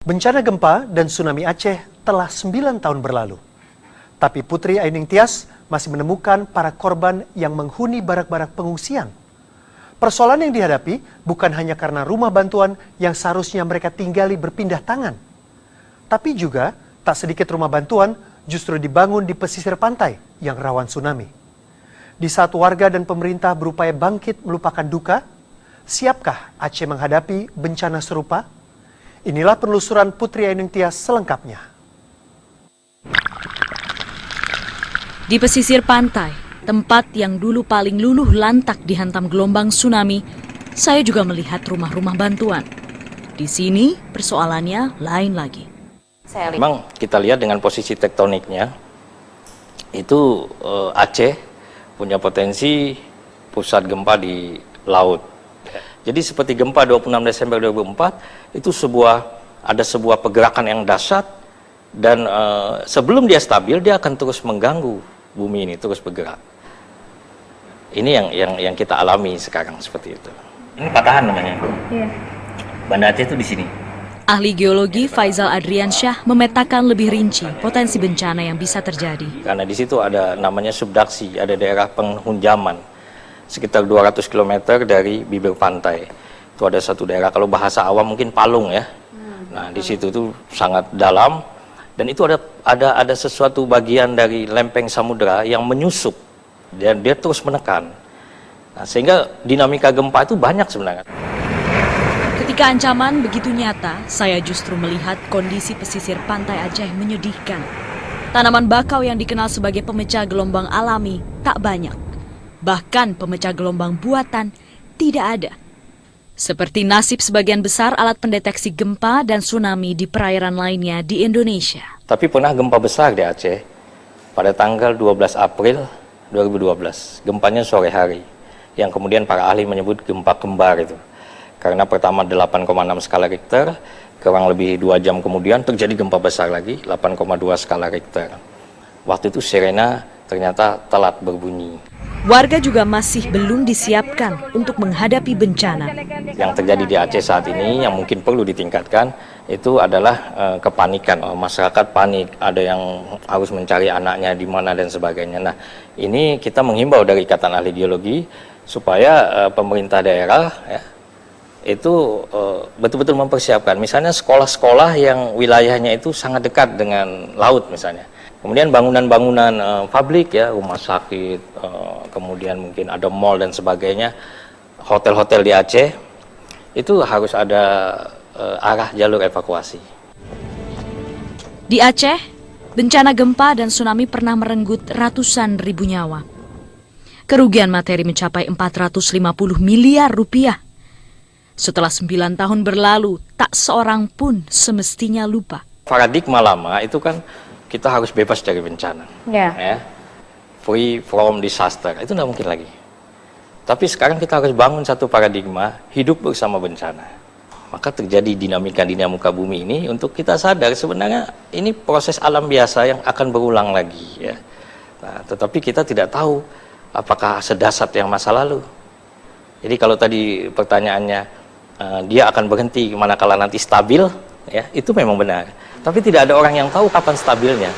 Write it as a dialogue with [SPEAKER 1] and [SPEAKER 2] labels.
[SPEAKER 1] Bencana gempa dan tsunami Aceh telah 9 tahun berlalu. Tapi Putri Aining Tias masih menemukan para korban yang menghuni barak-barak pengungsian. Persoalan yang dihadapi bukan hanya karena rumah bantuan yang seharusnya mereka tinggali berpindah tangan. Tapi juga tak sedikit rumah bantuan justru dibangun di pesisir pantai yang rawan tsunami. Di saat warga dan pemerintah berupaya bangkit melupakan duka, siapkah Aceh menghadapi bencana serupa? Inilah penelusuran Putri Aining Tias selengkapnya.
[SPEAKER 2] Di pesisir pantai, tempat yang dulu paling luluh lantak dihantam gelombang tsunami, saya juga melihat rumah-rumah bantuan. Di sini persoalannya lain lagi.
[SPEAKER 3] Memang kita lihat dengan posisi tektoniknya, itu Aceh punya potensi pusat gempa di laut. Jadi seperti gempa 26 Desember 2004, itu ada sebuah pergerakan yang dahsyat, dan sebelum dia stabil, dia akan terus mengganggu bumi ini, terus bergerak. Ini yang kita alami sekarang seperti itu. Ini patahan namanya. Iya. Banda Aceh itu di sini.
[SPEAKER 2] Ahli geologi Faizal Adriansyah memetakan lebih rinci potensi bencana yang bisa terjadi.
[SPEAKER 3] Karena di situ ada namanya subduksi, ada daerah penghunjaman sekitar 200 km dari bibir pantai. Itu ada satu daerah, kalau bahasa awam mungkin palung ya. Nah, di situ tuh sangat dalam, dan itu ada sesuatu bagian dari lempeng samudera yang menyusup dan dia terus menekan. Nah, sehingga dinamika gempa itu banyak sebenarnya.
[SPEAKER 2] Ketika ancaman begitu nyata, saya justru melihat kondisi pesisir pantai Aceh menyedihkan. Tanaman bakau yang dikenal sebagai pemecah gelombang alami tak banyak. Bahkan pemecah gelombang buatan tidak ada. Seperti nasib sebagian besar alat pendeteksi gempa dan tsunami di perairan lainnya di Indonesia.
[SPEAKER 3] Tapi pernah gempa besar di Aceh pada tanggal 12 April 2012. Gempanya sore hari, yang kemudian para ahli menyebut gempa kembar itu. Karena pertama 8,6 skala Richter, kurang lebih 2 jam kemudian terjadi gempa besar lagi, 8,2 skala Richter. Waktu itu sirena ternyata telat berbunyi.
[SPEAKER 2] Warga juga masih belum disiapkan untuk menghadapi bencana.
[SPEAKER 3] Yang terjadi di Aceh saat ini yang mungkin perlu ditingkatkan itu adalah kepanikan. Masyarakat panik, ada yang harus mencari anaknya di mana dan sebagainya. Nah, ini kita menghimbau dari Ikatan Ahli Geologi supaya pemerintah daerah ya, itu betul-betul mempersiapkan. Misalnya sekolah-sekolah yang wilayahnya itu sangat dekat dengan laut misalnya. Kemudian bangunan-bangunan publik ya, rumah sakit, kemudian mungkin ada mall dan sebagainya, hotel-hotel di Aceh, itu harus ada arah jalur evakuasi.
[SPEAKER 2] Di Aceh, bencana gempa dan tsunami pernah merenggut ratusan ribu nyawa. Kerugian materi mencapai 450 miliar rupiah. Setelah 9 tahun berlalu, tak seorang pun semestinya lupa.
[SPEAKER 3] Paradigma lama itu kan kita harus bebas dari bencana, ya, free from disaster, itu tidak mungkin lagi. Tapi sekarang kita harus bangun satu paradigma hidup bersama bencana. Maka terjadi dinamika bumi ini untuk kita sadar sebenarnya ini proses alam biasa yang akan berulang lagi, ya. Nah, tetapi kita tidak tahu apakah sedahsyat yang masa lalu. Jadi kalau tadi pertanyaannya dia akan berhenti manakala nanti stabil, ya, itu memang benar. Tapi tidak ada orang yang tahu kapan stabilnya.